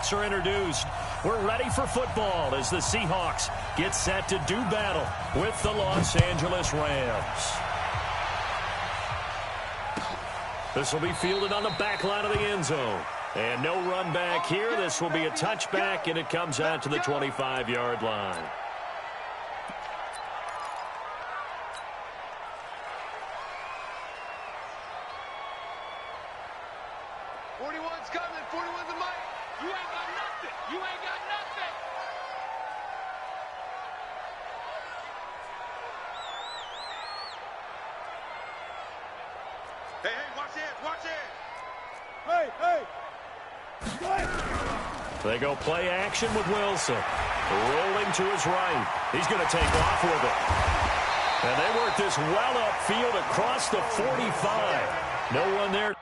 Seahawks are introduced. We're ready for football as the Seahawks get set to do battle with the Los Angeles Rams. This will be fielded on the back line of the end zone. And no run back here. This will be a touchback, and it comes out to the 25-yard line. 41's coming. 41's a mic. You ain't got nothing. You ain't got nothing. Hey, watch it. Watch it. Hey. They go play action with Wilson. Rolling to his right. He's going to take off with it. And they work this well upfield across the 45. No one there.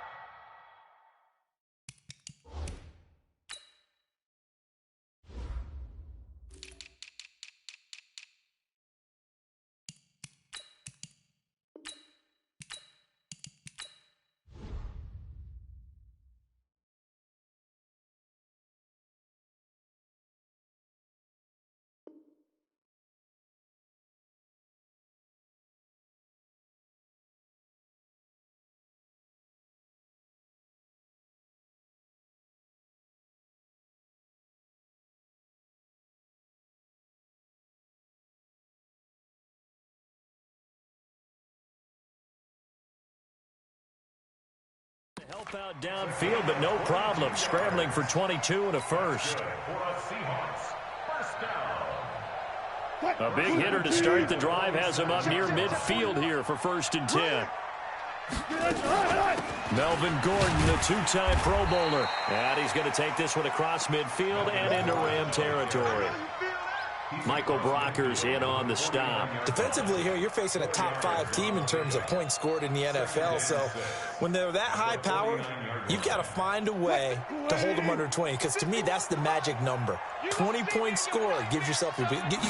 Help out downfield, but no problem. Scrambling for 22 and a first. A big hitter to start the drive has him up near midfield here for 1st and 10. Melvin Gordon, the two-time Pro Bowler. And he's going to take this one across midfield and into Ram territory. Michael Brocker's in on the stop. Defensively here, you're facing a top-5 team in terms of points scored in the NFL. So when they're that high-powered, you've got to find a way to hold them under 20. Because to me, that's the magic number. 20-point score gives yourself you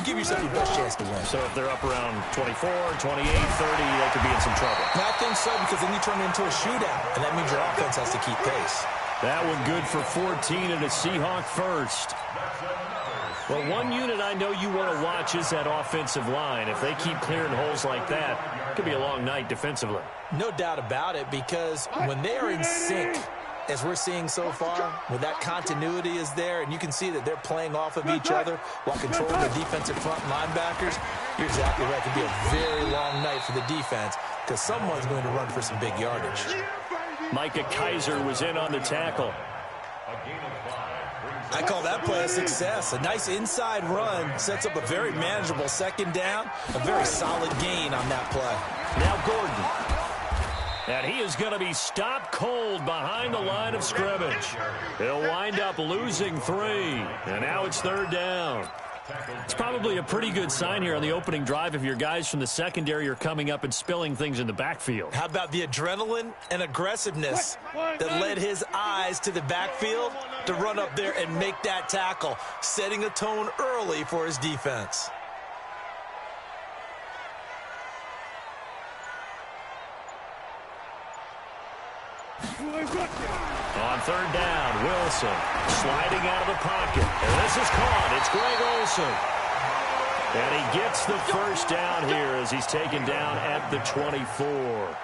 give yourself your best chance to win. So if they're up around 24, 28, 30, they could be in some trouble. And I think so, because then you turn it into a shootout, and that means your offense has to keep pace. That one good for 14 and a Seahawk first. Well, one unit I know you want to watch is that offensive line. If they keep clearing holes like that, it could be a long night defensively. No doubt about it, because when they are in sync, as we're seeing so far, when that continuity is there, and you can see that they're playing off of each other while controlling the defensive front linebackers, you're exactly right. It could be a very long night for the defense, because someone's going to run for some big yardage. Micah Kiser was in on the tackle. I call that play a success. A nice inside run sets up a very manageable 2nd down. A very solid gain on that play. Now Gordon. And he is going to be stopped cold behind the line of scrimmage. He'll wind up losing 3. And now it's 3rd down. It's probably a pretty good sign here on the opening drive if your guys from the secondary are coming up and spilling things in the backfield. How about the adrenaline and aggressiveness that led his eyes to the backfield to run up there and make that tackle, setting a tone early for his defense. On 3rd down, Wilson sliding out of the pocket. And this is caught. It's Greg Olsen. And he gets the 1st down here as he's taken down at the 24.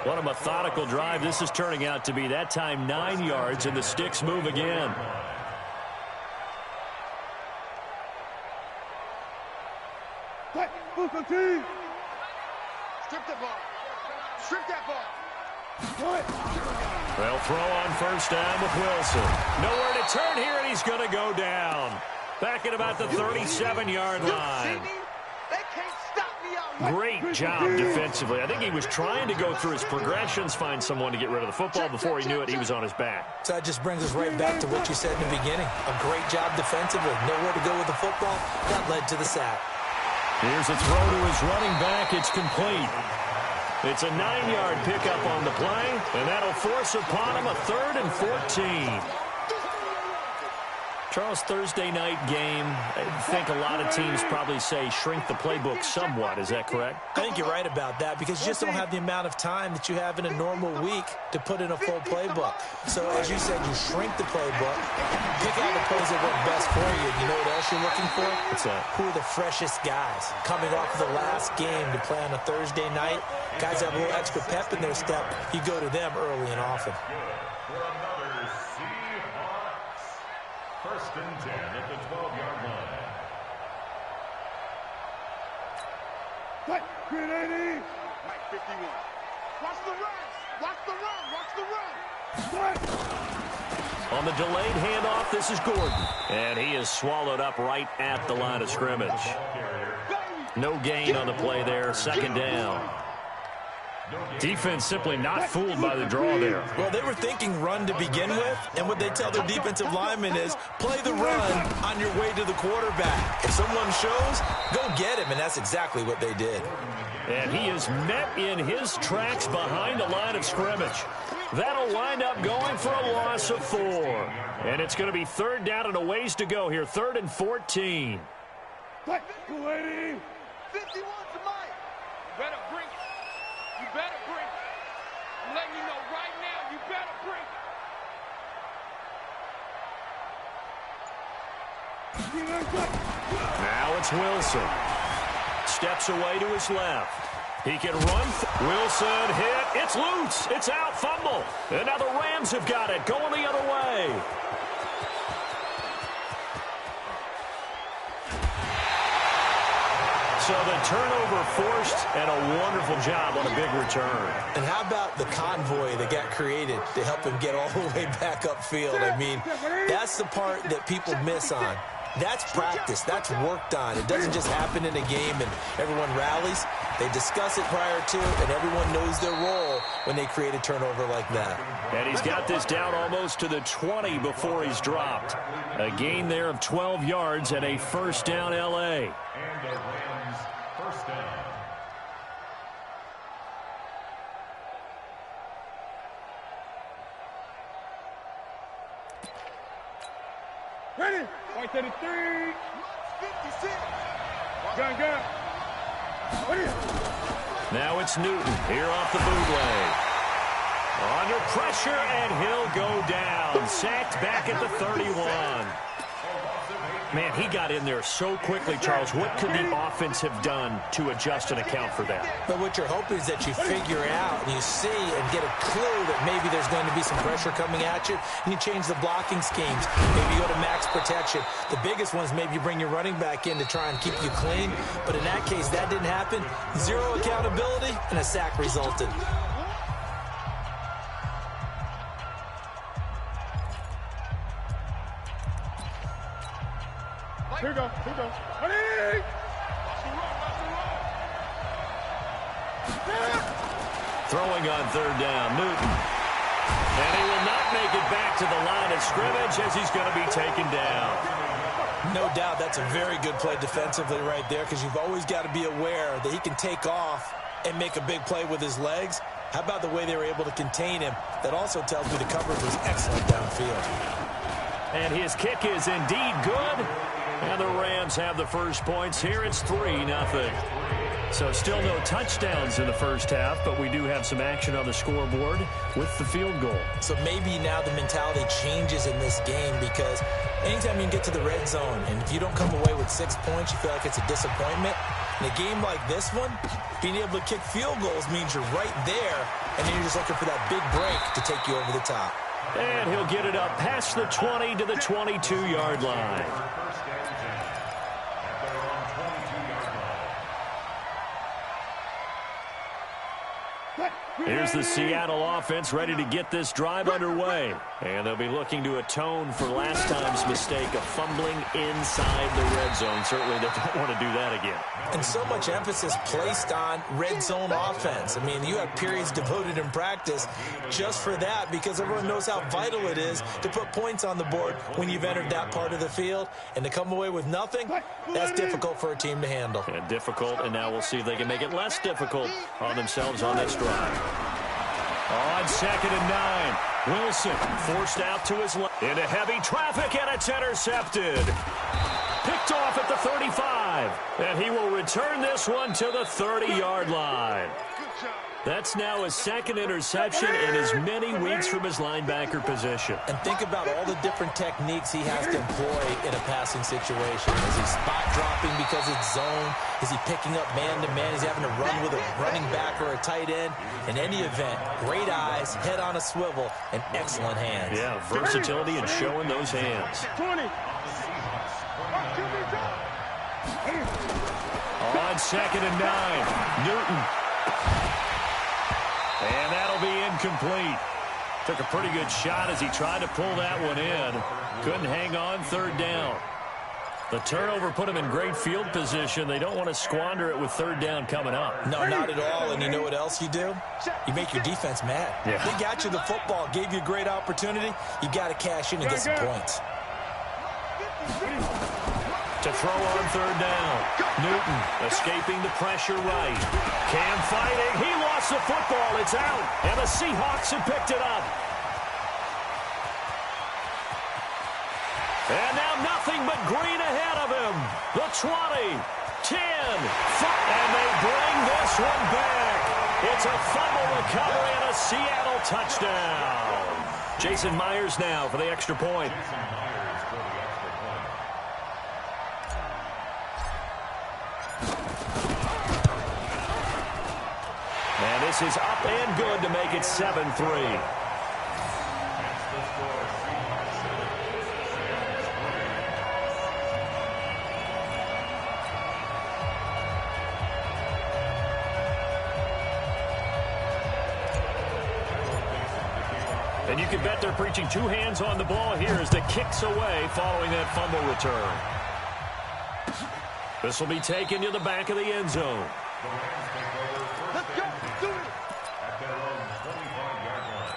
What a methodical drive this is turning out to be. That time 9 yards, and the sticks move again. Strip the ball. Strip that ball. They'll throw on 1st down with Wilson. Nowhere to turn here, and he's going to go down. Back at about the 37-yard line. Great job defensively. I think he was trying to go through his progressions, find someone to get rid of the football. Before he knew it, he was on his back. So that just brings us right back to what you said in the beginning. A great job defensively. Nowhere to go with the football. That led to the sack. Here's a throw to his running back. It's complete. It's a 9-yard pickup on the play, and that'll force upon him a 3rd and 14. Charles, Thursday night game, I think a lot of teams probably say shrink the playbook somewhat. Is that correct? I think you're right about that because you just don't have the amount of time that you have in a normal week to put in a full playbook. So, as you said, you shrink the playbook, pick out the plays that work best for you. You know what else you're looking for? What's that? Who are the freshest guys coming off of the last game to play on a Thursday night? Guys have a little extra pep in their step. You go to them early and often. First and 10 at the 12-yard line. What? Green 80. Mike 51. Watch the run. Watch the run. Watch the run. What? On the delayed handoff, this is Gordon. And he is swallowed up right at the line of scrimmage. No gain on the play there. Second down. Defense simply not fooled by the draw there. Well, they were thinking run to begin with, and what they tell their defensive linemen is play the run on your way to the quarterback. If someone shows, go get him, and that's exactly what they did. And he is met in his tracks behind the line of scrimmage. That'll wind up going for a loss of 4. And it's going to be third down and a ways to go here, 3rd and 14. 51 to Mike. You better bring it. You better bring it. I'm letting you know right now, you better bring it. Now it's Wilson. Steps away to his left. He can run. Wilson hit. It's loose. It's out. Fumble. And now the Rams have got it. Going the other way. So the turnover forced, and a wonderful job on a big return. And how about the convoy that got created to help him get all the way back upfield? I mean, that's the part that people miss on. That's practice. That's worked on. It doesn't just happen in a game and everyone rallies. They discuss it prior to, and everyone knows their role when they create a turnover like that. And he's got this down almost to the 20 before he's dropped. A gain there of 12 yards and a first down L.A. And the Rams first down. Ready? White 33. 56. Gun. Ready? Now it's Newton here off the bootleg. Under pressure, and he'll go down. Sacked back at the 31. Man, he got in there so quickly, Charles. What could the offense have done to adjust and account for that? But what you're hoping is that you figure out and you see and get a clue that maybe there's going to be some pressure coming at you, and you change the blocking schemes. Maybe you go to max protection. The biggest one is maybe you bring your running back in to try and keep you clean. But in that case, that didn't happen. Zero accountability, and a sack resulted. Here we go. Ready? Throwing on third down, Newton. And he will not make it back to the line of scrimmage as he's going to be taken down. No doubt that's a very good play defensively right there, because you've always got to be aware that he can take off and make a big play with his legs. How about the way they were able to contain him? That also tells me the coverage was excellent downfield. And his kick is indeed good. And the Rams have the first points here. It's 3-0. So still no touchdowns in the first half, but we do have some action on the scoreboard with the field goal. So maybe now the mentality changes in this game, because anytime you get to the red zone and if you don't come away with 6 points, you feel like it's a disappointment. In a game like this one, being able to kick field goals means you're right there, and then you're just looking for that big break to take you over the top. And he'll get it up past the 20 to the 22-yard line. Here's the Seattle offense ready to get this drive underway. And they'll be looking to atone for last time's mistake of fumbling inside the red zone. Certainly they don't want to do that again. And so much emphasis placed on red zone offense. I mean, you have periods devoted in practice just for that, because everyone knows how vital it is to put points on the board when you've entered that part of the field. And to come away with nothing, that's difficult for a team to handle. And difficult, and now we'll see if they can make it less difficult on themselves on this drive. On 2nd and 9, Wilson forced out to his left. Into heavy traffic, and it's intercepted. Picked off at the 35. And he will return this one to the 30-yard line. That's now his second interception in as many weeks from his linebacker position. And think about all the different techniques he has to employ in a passing situation. Is he spot dropping because it's zone? Is he picking up man-to-man? Is he having to run with a running back or a tight end? In any event, great eyes, head on a swivel, and excellent hands. Yeah, versatility and showing those hands. 20. On 2nd and 9, Newton. And that'll be incomplete. Took a pretty good shot as he tried to pull that one in. Couldn't hang on 3rd down. The turnover put him in great field position. They don't want to squander it with 3rd down coming up. No, not at all. And you know what else you do? You make your defense mad. Yeah. They got you the football, gave you a great opportunity. You got to cash in and get some points. To throw on 3rd down. Newton escaping the pressure right. Cam fighting. He lost the football. It's out. And the Seahawks have picked it up. And now nothing but green ahead of him. The 20, 10, 5. And they bring this one back. It's a fumble recovery and a Seattle touchdown. Jason Myers now for the extra point. And this is up and good to make it 7-3. And you can bet they're preaching 2 hands on the ball here as the kick's away following that fumble return. This will be taken to the back of the end zone. Let's go. Do it. At their own 25-yard line.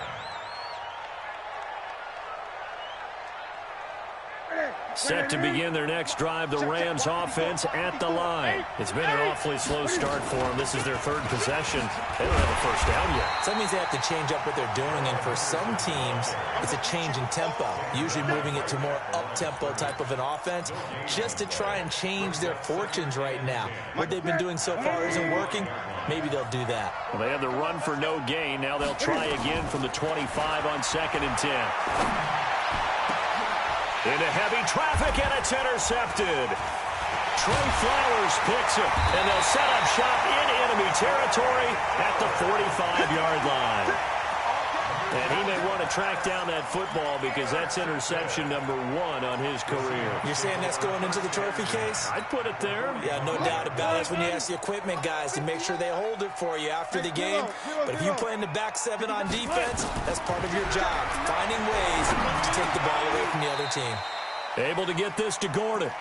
Set to begin their next drive, the Rams offense at the line. It's been an awfully slow start for them. This is their 3rd possession. They don't have a first down yet. So that means they have to change up what they're doing, and for some teams, it's a change in tempo, usually moving it to more up-tempo type of an offense, just to try and change their fortunes right now. What they've been doing so far isn't working. Maybe they'll do that. Well, they had the run for no gain. Now they'll try again from the 25 on 2nd and 10. Into heavy traffic, and it's intercepted. Trey Flowers picks it, and they'll set up shop in enemy territory at the 45-yard line. And he may want to track down that football because that's interception number 1 on his career. You're saying that's going into the trophy case? I'd put it there. Yeah, no doubt about it. That's when you ask the equipment guys to make sure they hold it for you after the game. But if you play in the back 7 on defense, that's part of your job, finding ways to take the ball away from the other team. Able to get this to Gordon.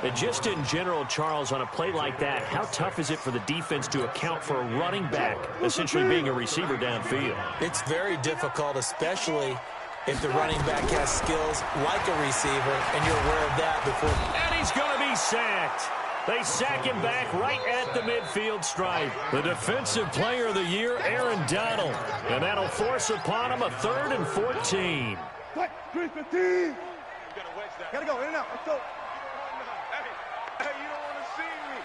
And just in general, Charles, on a play like that, how tough is it for the defense to account for a running back essentially being a receiver downfield? It's very difficult, especially if the running back has skills like a receiver, and you're aware of that before. And he's going to be sacked. They sack him back right at the midfield stripe. The Defensive Player of the Year, Aaron Donald. And that'll force upon him a 3rd and 14. What? 3-15. Gotta go. In and out. Let's go. Hey, you don't want to see me.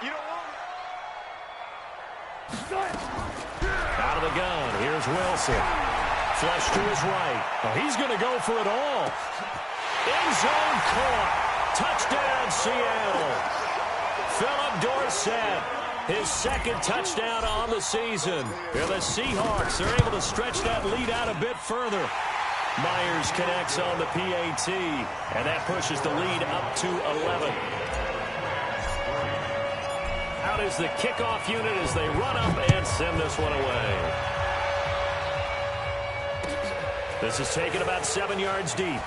You don't want Out of the gun. Here's Wilson. Flush to his right. Oh, he's going to go for it all. End zone caught. Touchdown, Seattle. Philip Dorsett, his 2nd touchdown on the season. And the Seahawks are able to stretch that lead out a bit further. Myers connects on the PAT, and that pushes the lead up to 11. Out is the kickoff unit as they run up and send this one away. This is taken about 7 yards deep.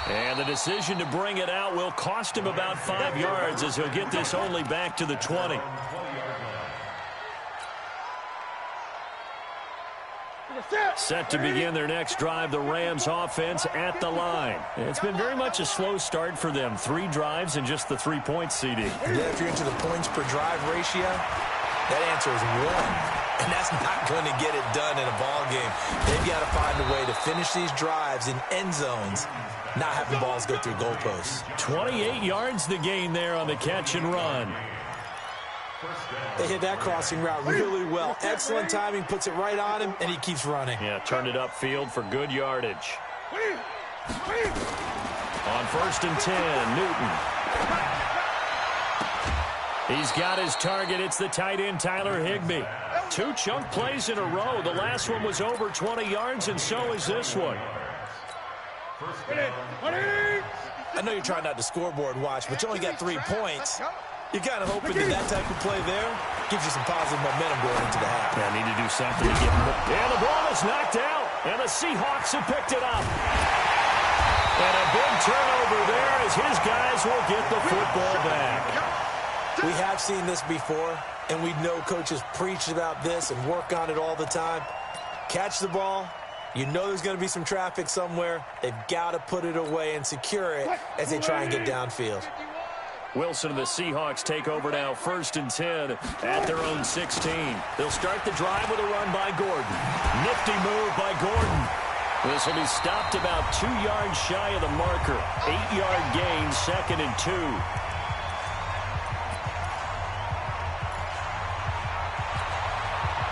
And the decision to bring it out will cost him about 5 yards as he'll get this only back to the 20. Set to begin their next drive, the Rams offense at the line. It's been very much a slow start for them. 3 drives and just the 3 points, CD. Yeah, if you're into the points per drive ratio, That answer is one. And that's not going to get it done in a ball game. They've got to find a way to finish these drives in end zones, not having balls go through goalposts. 28 yards the gain there on the catch and run. They hit that crossing route really well. Excellent timing, puts it right on him, and he keeps running. Yeah, turned it upfield for good yardage. On 1st and 10, Newton. He's got his target. It's the tight end, Tyler Higbee. 2 chunk plays in a row. The last one was over 20 yards, and so is this one. I know you're trying not to scoreboard watch, but you only got 3 points. You're kind of hoping that type of play there gives you some positive momentum going into the half. Yeah, need to do something to get him. And the ball is knocked out, and the Seahawks have picked it up. And a big turnover there as his guys will get the football back. We have seen this before, and we know coaches preach about this and work on it all the time. Catch the ball. You know there's going to be some traffic somewhere. They've got to put it away and secure it as they try and get downfield. Wilson and the Seahawks take over now, 1st and 10 at their own 16. They'll start the drive with a run by Gordon. Nifty move by Gordon. This will be stopped about 2 yards shy of the marker. 8-yard gain, 2nd and 2.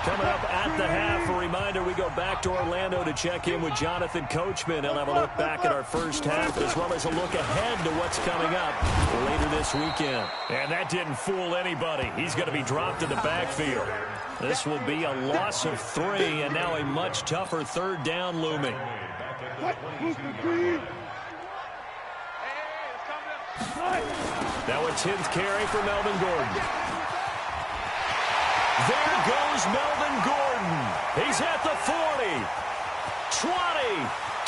Coming up at the half, a reminder, we go back to Orlando to check in with Jonathan Coachman. He'll have a look back at our first half as well as a look ahead to what's coming up later this weekend. And that didn't fool anybody. He's going to be dropped in the backfield. This will be a loss of 3 and now a much tougher 3rd down looming. Now a 10th carry for Melvin Gordon. There goes Melvin Gordon. He's at the 40, 20,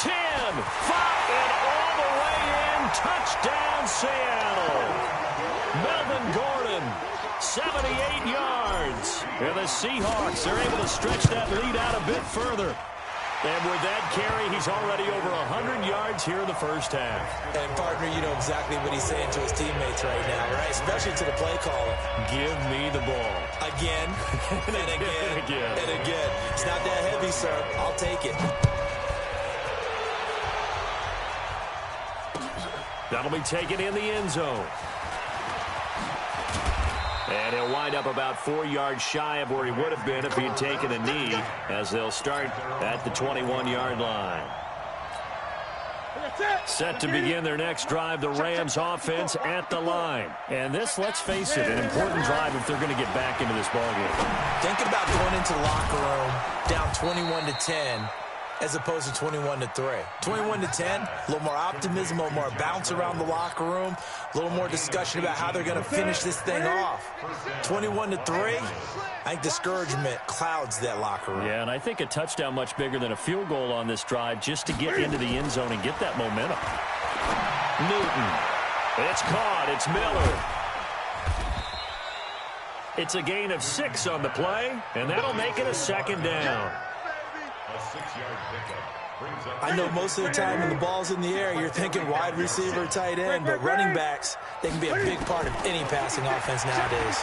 10, 5, and all the way in. Touchdown, Seattle. Melvin Gordon, 78 yards. And the Seahawks are able to stretch that lead out a bit further. And with that carry, he's already over 100 yards here in the first half. And, partner, you know exactly what he's saying to his teammates right now, right? Especially to the play caller. Give me the ball. Again, and again, and again. It's not that heavy, sir. I'll take it. That'll be taken in the end zone. And he'll wind up about 4 yards shy of where he would have been if he had taken a knee, as they'll start at the 21-yard line. Set to begin their next drive, the Rams offense at the line. And this, let's face it, an important drive if they're going to get back into this ballgame. Thinking about going into the locker room down 21-10 as opposed to 21-3. 21-10, a little more optimism, a little more bounce around the locker room, a little more discussion about how they're going to finish this thing off. 21-3, I think discouragement clouds that locker room. Yeah, and I think a touchdown much bigger than a field goal on this drive just to get into the end zone and get that momentum. Newton. It's caught. It's Miller. It's a gain of 6 on the play, and that'll make it a 2nd down. I know most of the time when the ball's in the air, you're thinking wide receiver, tight end, but running backs, they can be a big part of any passing offense nowadays.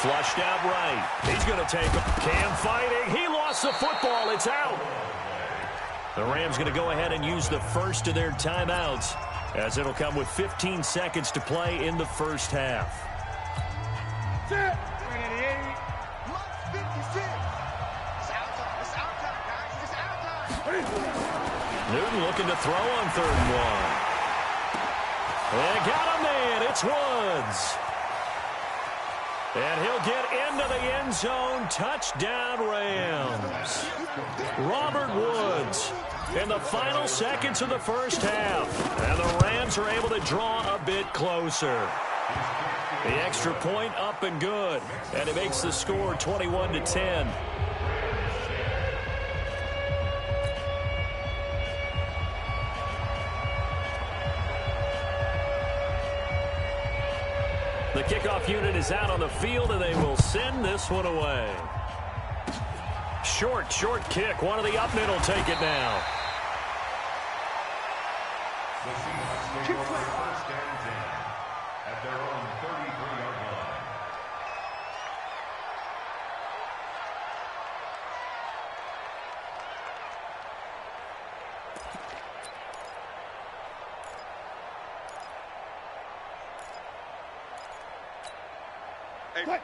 Flushed out right. He's going to take him. Cam fighting. He lost the football. It's out. The Rams going to go ahead and use the first of their timeouts, as it'll come with 15 seconds to play in the first half. Newton looking to throw on 3rd and 1. They got a man. It's Woods. And he'll get into the end zone. Touchdown, Rams. Robert Woods in the final seconds of the first half. And the Rams are able to draw a bit closer. The extra point up and good. And it makes the score 21-10. The kickoff unit is out on the field, and they will send this one away. Short kick. One of the up middle take it now. The Seahawks take over 1st and 10 at their own 33-yard line.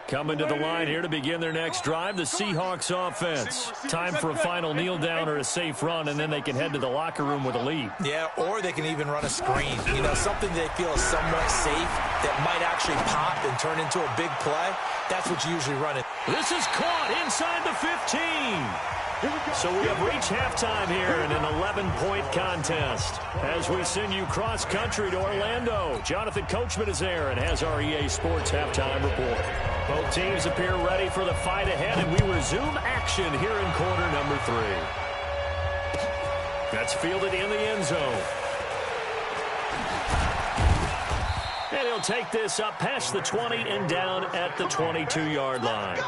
Coming to the line here to begin their next drive, the Seahawks offense. Time for a final kneel down or a safe run, and then they can head to the locker room with a lead. Yeah, or they can even run a screen. You know, something they feel is somewhat safe that might actually pop and turn into a big play. That's what you usually run it. This is caught inside the 15. So we have reached halftime here in an 11-point contest. As we send you cross-country to Orlando, Jonathan Coachman is there and has our EA Sports halftime report. Both teams appear ready for the fight ahead, and we resume action here in quarter number 3. That's fielded in the end zone. And he'll take this up past the 20 and down at the 22-yard line.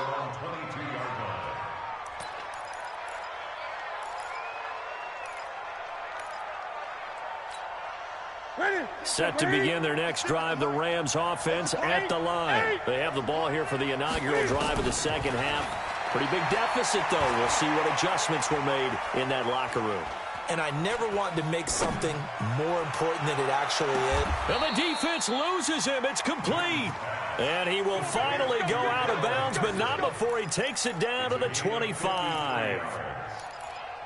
Set to begin their next drive, the Rams offense at the line. They have the ball here for the inaugural drive of the second half. Pretty big deficit, though. We'll see what adjustments were made in that locker room. And I never wanted to make something more important than it actually is. And the defense loses him. It's complete. And he will finally go out of bounds, but not before he takes it down to the 25.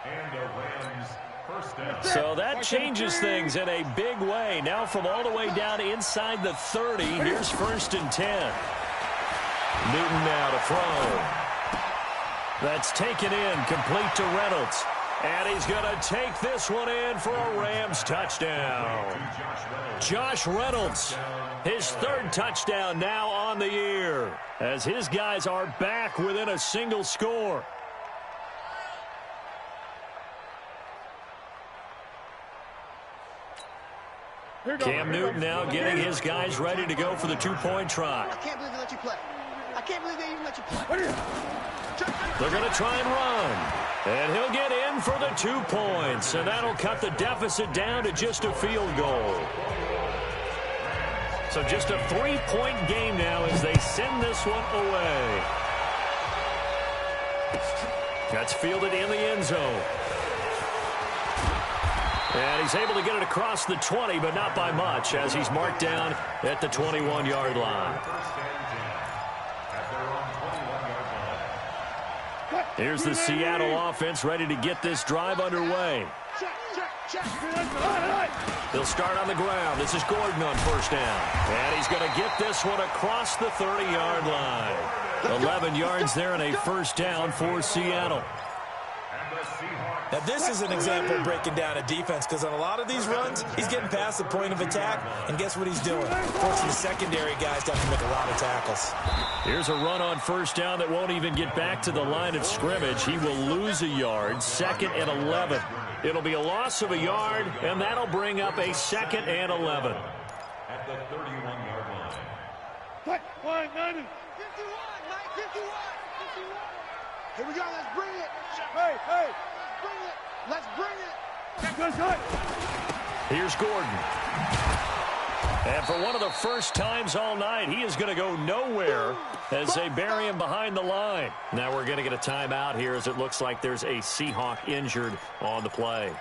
And the Rams first down. So that changes things in a big way. Now from all the way down inside the 30, here's 1st and 10. Newton now to throw. That's taken in, complete to Reynolds. And he's going to take this one in for a Rams touchdown. Josh Reynolds, his 3rd touchdown now on the year, as his guys are back within a single score. Cam Newton now getting his guys ready to go for the 2-point try. I can't believe they let you play. I can't believe they even let you play. They're going to try and run. And he'll get in for the 2 points. And that'll cut the deficit down to just a field goal. So just a 3-point game now as they send this one away. That's fielded in the end zone. And he's able to get it across the 20, but not by much, as he's marked down at the 21-yard line. Here's the Seattle offense ready to get this drive underway. They'll start on the ground. This is Gordon on 1st down. And he's going to get this one across the 30-yard line. 11 yards there and a 1st down for Seattle. Now, this is an example of breaking down a defense, because on a lot of these runs, he's getting past the point of attack, and guess what he's doing? Forcing the secondary guys to have to make a lot of tackles. Here's a run on 1st down that won't even get back to the line of scrimmage. He will lose a yard, 2nd and 11. It'll be a loss of a yard, and that'll bring up a 2nd and 11. At the 31-yard line. 51, Mike, 51. Here we go, let's bring it. Hey. Bring it. Let's bring it. Here's Gordon. And for one of the first times all night, he is going to go nowhere as they bury him behind the line. Now we're going to get a timeout here as it looks like there's a Seahawk injured on the play.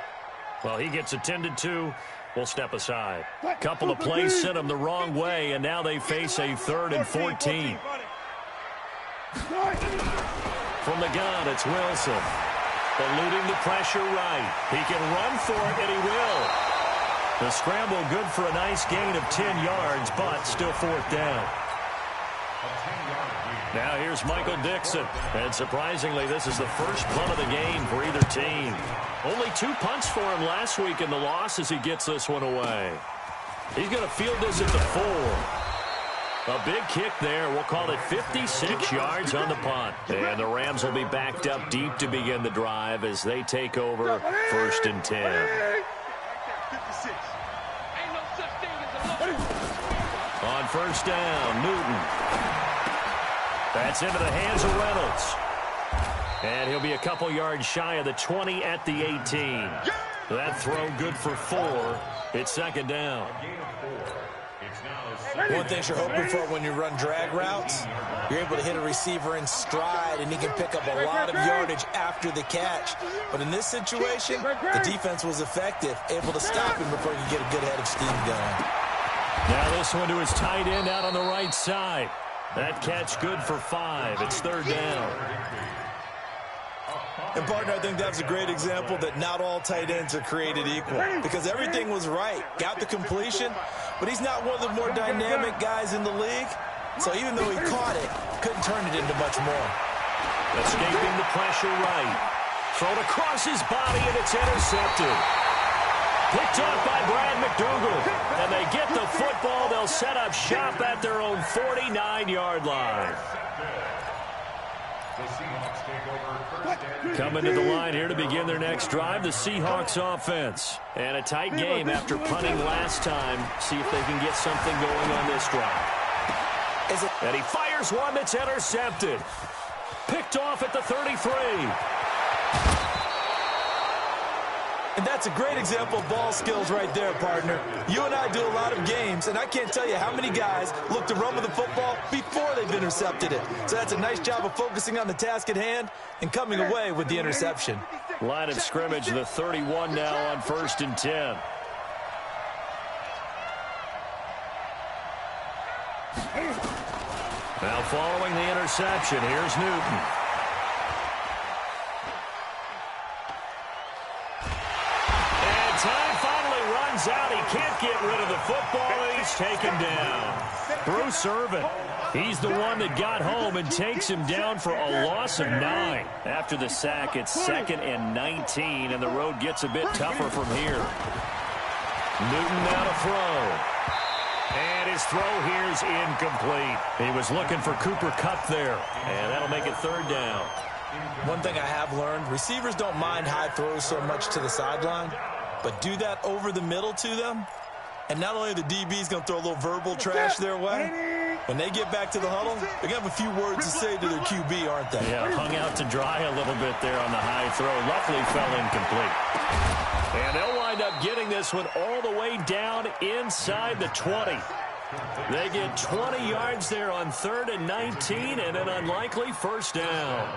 Well, he gets attended to. We'll step aside. Couple of plays sent him the wrong way, and now they face a 3rd and 14. From the gun, it's Wilson. Eluding the pressure right. He can run for it, and he will. The scramble good for a nice gain of 10 yards, but still 4th down. Now here's Michael Dixon. And surprisingly, this is the first punt of the game for either team. Only 2 punts for him last week in the loss as he gets this one away. He's going to field this at the 4. A big kick there. We'll call it 56 yards on the punt. And the Rams will be backed up deep to begin the drive as they take over 1st and 10. On 1st down, Newton. That's into the hands of Reynolds. And he'll be a couple yards shy of the 20 at the 18. That throw good for 4. It's 2nd down. One thing you're hoping for when you run drag routes, you're able to hit a receiver in stride, and he can pick up a lot of yardage after the catch. But in this situation, the defense was effective, able to stop him before he could get a good head of steam going. Now this one to his tight end out on the right side. That catch good for 5. It's third down. And, partner, I think that's a great example that not all tight ends are created equal because everything was right. Got the completion, but he's not one of the more dynamic guys in the league. So even though he caught it, couldn't turn it into much more. Escaping the pressure right. Thrown across his body, and it's intercepted. Picked off by Brad McDougal. And they get the football. They'll set up shop at their own 49-yard line. Coming to the line here to begin their next drive, the Seahawks offense. And a tight game after punting last time. See if they can get something going on this drive. And he fires one that's intercepted. Picked off at the 33. And that's a great example of ball skills right there, partner. You and I do a lot of games, and I can't tell you how many guys look to run with the football before they've intercepted it. So that's a nice job of focusing on the task at hand and coming away with the interception. Line of scrimmage, the 31 now on 1st and 10. Now following the interception, here's Newton. And time finally runs out. He can't get rid of the football, and he's taken down. Bruce Irvin, he's the one that got home and takes him down for a loss of 9. After the sack, it's 2nd and 19, and the road gets a bit tougher from here. Newton now to throw. And his throw here is incomplete. He was looking for Cooper Kupp there, and that'll make it third down. One thing I have learned, receivers don't mind high throws so much to the sideline, but do that over the middle to them, and not only are the DBs going to throw a little verbal trash their way, when they get back to the huddle, they're going to have a few words to say to their QB, aren't they? Yeah, hung out to dry a little bit there on the high throw. Luckily fell incomplete. And they'll wind up getting this one all the way down inside the 20. They get 20 yards there on 3rd and 19 and an unlikely first down.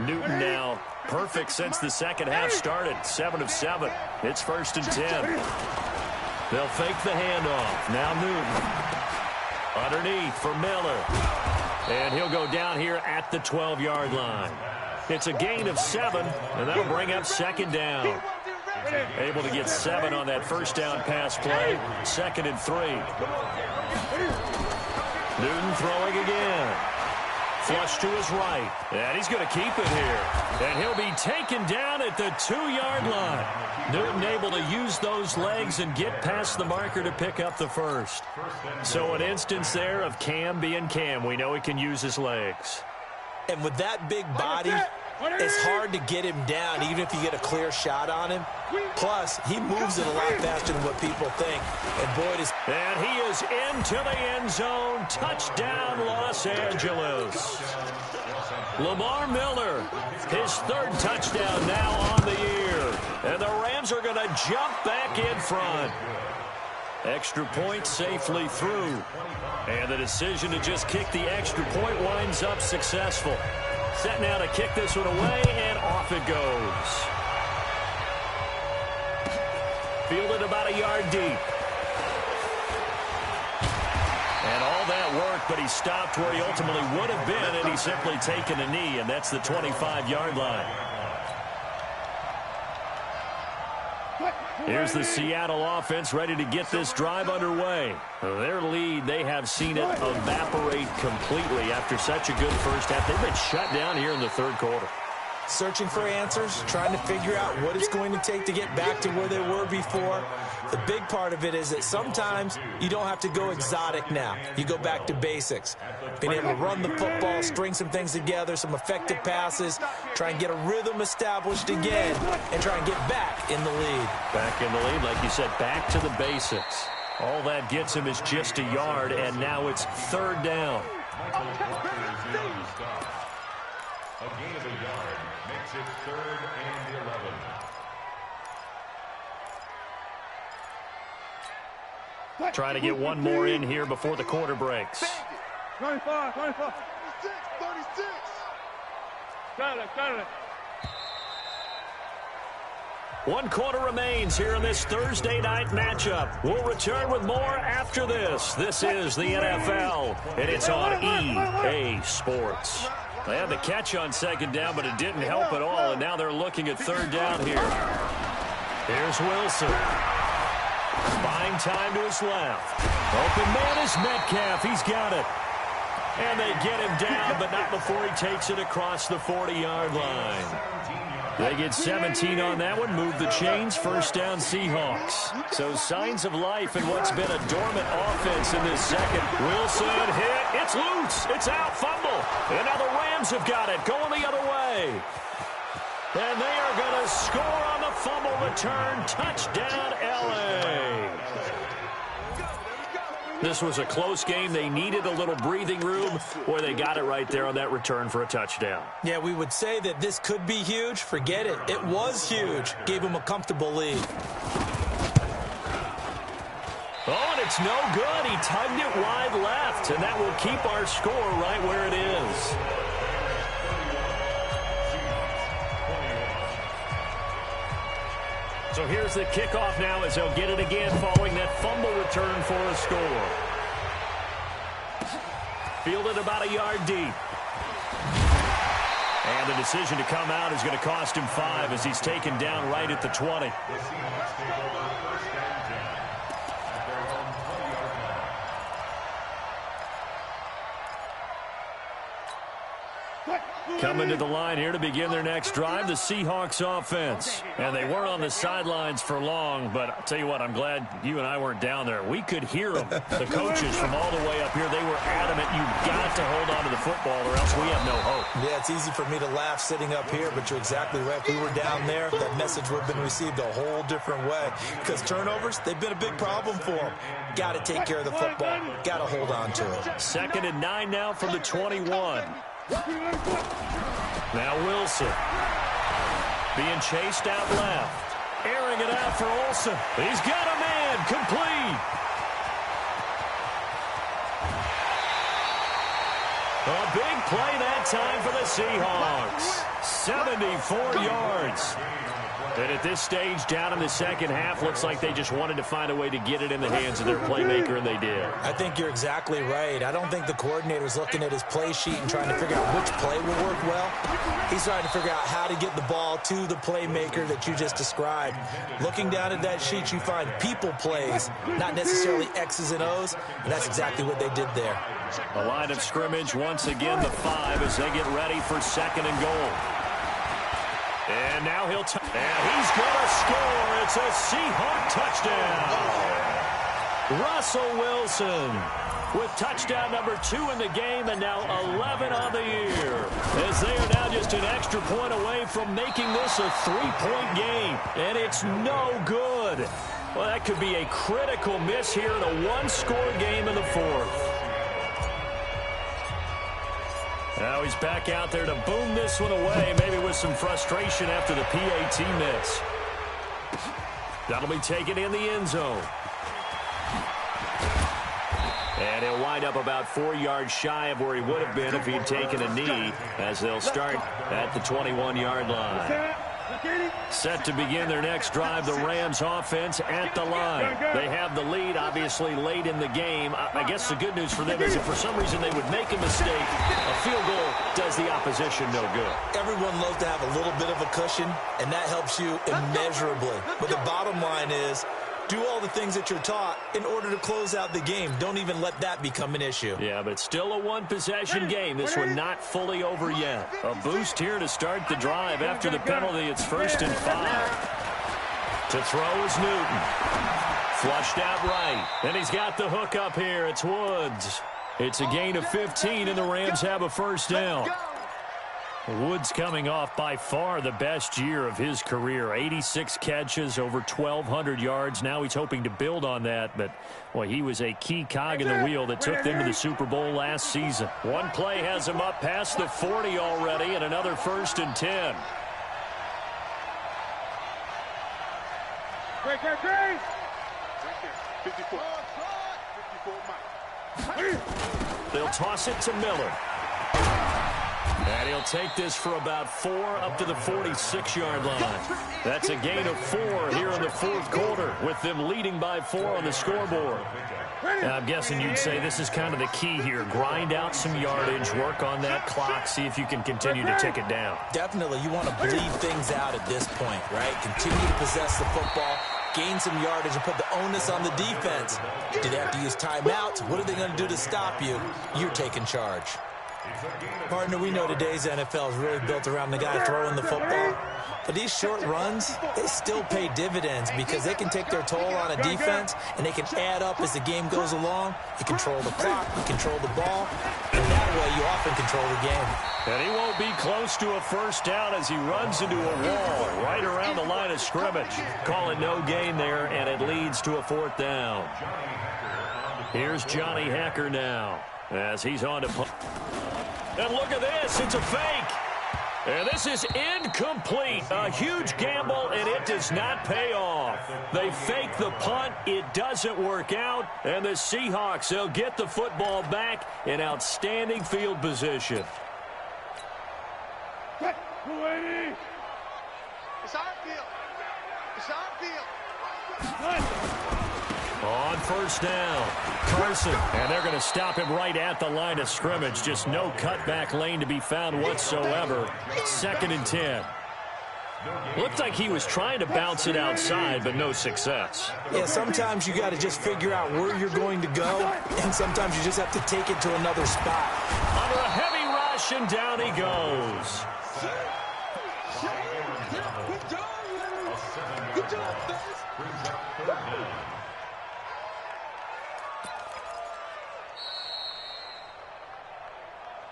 Newton now perfect since the second half started. 7 of 7. It's 1st and 10. They'll fake the handoff. Now Newton. Underneath for Miller. And he'll go down here at the 12-yard line. It's a gain of 7, and that'll bring up 2nd down. Able to get 7 on that first down pass play. 2nd and 3. Newton throwing again. Flush to his right. And he's going to keep it here. And he'll be taken down at the 2-yard line. Newton able to use those legs and get past the marker to pick up the first. So an instance there of Cam being Cam. We know he can use his legs. And with that big body, it's hard to get him down, even if you get a clear shot on him. Plus, he moves it a lot faster than what people think. And Boyd is... And he is into the end zone. Touchdown, Los Angeles. Lamar Miller, his 3rd touchdown now on the year. And the Rams are going to jump back in front. Extra point safely through. And the decision to just kick the extra point winds up successful. Set now to kick this one away, and off it goes. Fielded about a yard deep. And all that work, but he stopped where he ultimately would have been, and he's simply taken a knee, and that's the 25-yard line. Here's the Seattle offense ready to get this drive underway. Their lead, they have seen it evaporate completely after such a good first half. They've been shut down here in the 3rd quarter. Searching for answers, trying to figure out what it's going to take to get back to where they were before. The big part of it is that sometimes you don't have to go exotic now. You go back to basics. Being able to run the football, string some things together, some effective passes, try and get a rhythm established again, and try and get back in the lead. Back in the lead, like you said, back to the basics. All that gets him is just a yard, and now it's 3rd down. A gain of a yard makes it 3rd and 11. Trying to get one more in here before the quarter breaks. 25, 36, 36. Got it. 1 quarter remains here in this Thursday night matchup. We'll return with more after this. This is the NFL, and it's on EA Sports. They had the catch on 2nd down, but it didn't help at all, and now they're looking at 3rd down here. Here's Wilson. Buying time to his left. Open man is Metcalf. He's got it. And they get him down, but not before he takes it across the 40-yard line. They get 17 on that one, move the chains, 1st down Seahawks. So signs of life in what's been a dormant offense in this second. Wilson hit, it's loose, it's out, fumble. And now the Rams have got it, going the other way. And they are going to score on the fumble return, touchdown LA. This was a close game. They needed a little breathing room. Boy, they got it right there on that return for a touchdown. Yeah, we would say that this could be huge. Forget it. It was huge. Gave them a comfortable lead. Oh, and it's no good. He tugged it wide left, and that will keep our score right where it is. So here's the kickoff now as they'll get it again following that fumble return for a score. Fielded about a yard deep. And the decision to come out is going to cost him 5 as he's taken down right at the 20. Coming to the line here to begin their next drive, the Seahawks offense. And they weren't on the sidelines for long, but I'll tell you what, I'm glad you and I weren't down there. We could hear them. The coaches from all the way up here, they were adamant, you've got to hold on to the football or else we have no hope. Yeah, it's easy for me to laugh sitting up here, but you're exactly right. If we were down there, that message would have been received a whole different way. Because turnovers, they've been a big problem for them. Got to take care of the football. Got to hold on to it. 2nd and 9 now from the 21. Now Wilson being chased out left, airing it out for Olsen. He's got a man, complete. A big play that time for the Seahawks. 74 yards. And at this stage, down in the second half, looks like they just wanted to find a way to get it in the hands of their playmaker, and they did. I think you're exactly right. I don't think the coordinator's looking at his play sheet and trying to figure out which play will work well. He's trying to figure out how to get the ball to the playmaker that you just described. Looking down at that sheet, you find people plays, not necessarily X's and O's, and that's exactly what they did there. A line of scrimmage, once again, the 5 as they get ready for 2nd and goal. And now he'll and he's going to score. It's a Seahawk touchdown. Russell Wilson with touchdown number 2 in the game and now 11 on the year. As they are now just an extra point away from making this a 3-point game. And it's no good. Well, that could be a critical miss here in a 1-score game in the 4th. Now he's back out there to boom this one away, maybe with some frustration after the PAT miss. That'll be taken in the end zone. And he'll wind up about 4 yards shy of where he would have been if he'd taken a knee, as they'll start at the 21-yard line. Set to begin their next drive, the Rams offense at the line. They have the lead, obviously, late in the game. I guess the good news for them is if for some reason they would make a mistake, a field goal does the opposition no good. Everyone loves to have a little bit of a cushion, and that helps you immeasurably. But the bottom line is, do all the things that you're taught in order to close out the game. Don't even let that become an issue. Yeah, but it's still a 1-possession game. This one not fully over yet. A boost here to start the drive after the penalty. It's 1st and 5. To throw is Newton. Flushed out right. And he's got the hook up here. It's Woods. It's a gain of 15, and the Rams have a 1st down. Woods coming off by far the best year of his career. 86 catches, over 1,200 yards. Now he's hoping to build on that, but boy, he was a key cog in the wheel that took them to the Super Bowl last season. One play has him up past the 40 already, and another 1st and 10. Great. 54. 54 miles. They'll toss it to Miller. And he'll take this for about 4 up to the 46-yard line. That's a gain of 4 here in the fourth quarter, with them leading by 4 on the scoreboard. Now, I'm guessing you'd say this is kind of the key here. Grind out some yardage, work on that clock, see if you can continue to tick it down. Definitely, you want to bleed things out at this point, right? Continue to possess the football, gain some yardage, and put the onus on the defense. Do they have to use timeouts? What are they going to do to stop you? You're taking charge. Partner, we know today's NFL is really built around the guy throwing the football. But these short runs, they still pay dividends because they can take their toll on a defense, and they can add up as the game goes along. You control the clock, you control the ball, and that way you often control the game. And he won't be close to a first down as he runs into a wall right around the line of scrimmage. Call it no gain there, and it leads to a fourth down. Here's Johnny Hacker now as he's on to punt. And look at this, it's a fake. And this is incomplete. A huge gamble, and it does not pay off. They fake the punt. It doesn't work out. And the Seahawks, they'll get the football back in outstanding field position. It's our field. It's our field. On first down, Carson. And they're going to stop him right at the line of scrimmage. Just no cutback lane to be found whatsoever. 2nd and 10. Looked like he was trying to bounce it outside, but no success. Yeah, sometimes you got to just figure out where you're going to go, and sometimes you just have to take it to another spot. Under a heavy rush, and down he goes. Good job,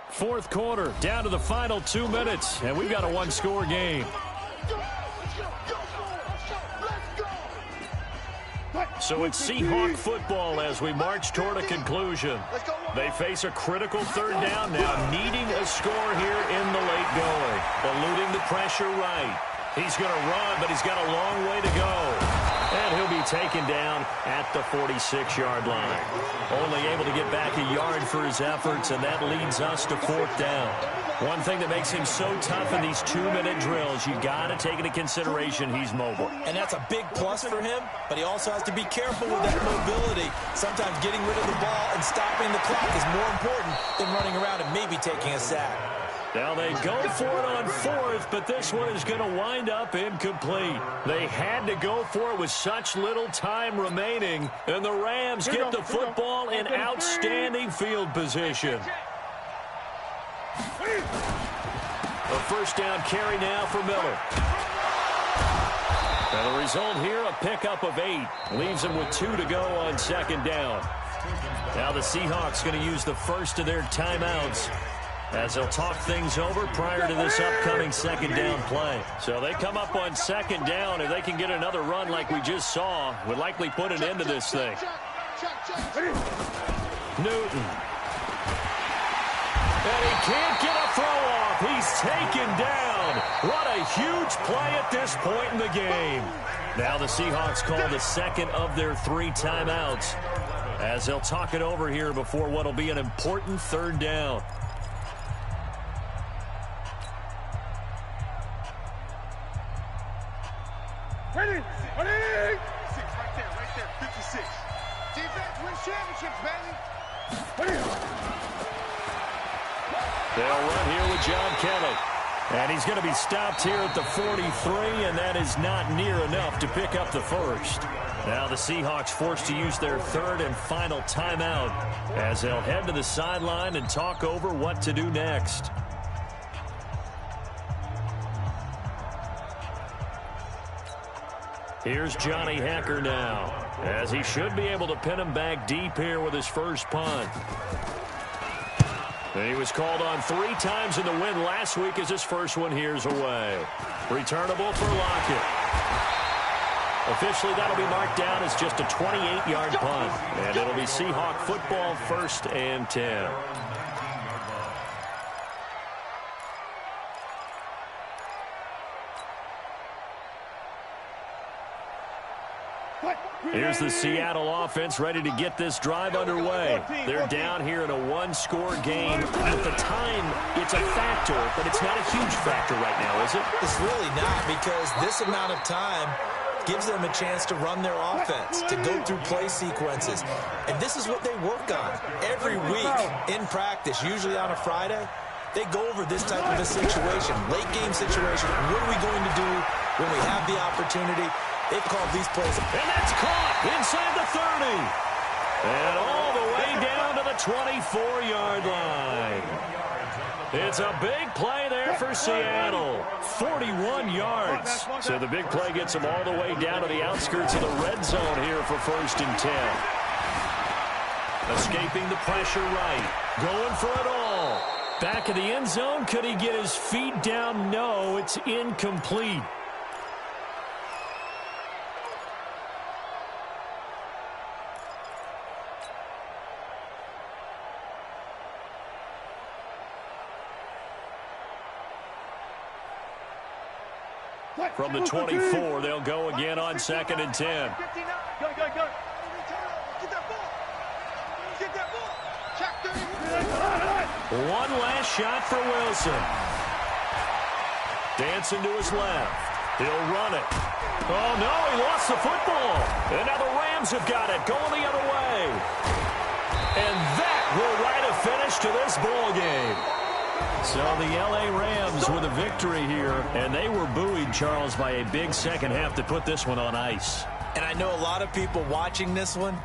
Fourth quarter, down to the final 2 minutes, and we've got a one-score game. So it's Seahawk football as we march toward a conclusion. They face a critical third down now, needing a score here in the late going. Eluding the pressure right. He's going to run, but he's got a long way to go. And he'll be taken down at the 46-yard line. Only able to get back a yard for his efforts, and that leads us to fourth down. One thing that makes him so tough in these 2-minute drills, you got to take into consideration he's mobile. And that's a big plus for him, but he also has to be careful with that mobility. Sometimes getting rid of the ball and stopping the clock is more important than running around and maybe taking a sack. Now they go for it on fourth, but this one is going to wind up incomplete. They had to go for it with such little time remaining, and the Rams get the football in outstanding field position. A first down carry now for Miller. And the result here, a pickup of 8. Leaves them with 2 to go on 2nd down. Now the Seahawks going to use the first of their timeouts as they'll talk things over prior to this upcoming 2nd down play. So they come up on 2nd down. If they can get another run like we just saw, would likely put an end to this thing. Newton. And he can't get a throw off. He's taken down. What a huge play at this point in the game. Now the Seahawks call the second of their 3 timeouts as they'll talk it over here before what will be an important 3rd down. Ready? 6 right there, 56. Defense wins championships, baby. They'll run here with John Kelly. And he's going to be stopped here at the 43, and that is not near enough to pick up the first. Now the Seahawks forced to use their 3rd and final timeout as they'll head to the sideline and talk over what to do next. Here's Johnny Hacker now, as he should be able to pin him back deep here with his first punt. And he was called on 3 times in the win last week as his first one here's away. Returnable for Lockett. Officially, that'll be marked down as just a 28-yard punt. And it'll be Seahawk football 1st and 10. Here's the Seattle offense ready to get this drive underway. They're down here in a one-score game. At the time, it's a factor, but it's not a huge factor right now, is it? It's really not, because this amount of time gives them a chance to run their offense, to go through play sequences. And this is what they work on every week in practice, usually on a Friday. They go over this type of a situation, late-game situation. What are we going to do when we have the opportunity? They've called these plays. And that's caught inside the 30. And all the way down to the 24-yard line. It's a big play there for Seattle. 41 yards. So the big play gets them all the way down to the outskirts of the red zone here for 1st and 10. Escaping the pressure right. Going for it all. Back of the end zone. Could he get his feet down? No, it's incomplete. From the 24, they'll go again on 2nd and 10. Go. Get that ball. Get that ball. Check 30. One last shot for Wilson. Dancing to his left. He'll run it. Oh, no, he lost the football. And now the Rams have got it, going the other way. And that will write a finish to this ball game. So the L.A. Rams with a victory here, and they were buoyed, Charles, by a big second half to put this one on ice. And I know a lot of people watching this one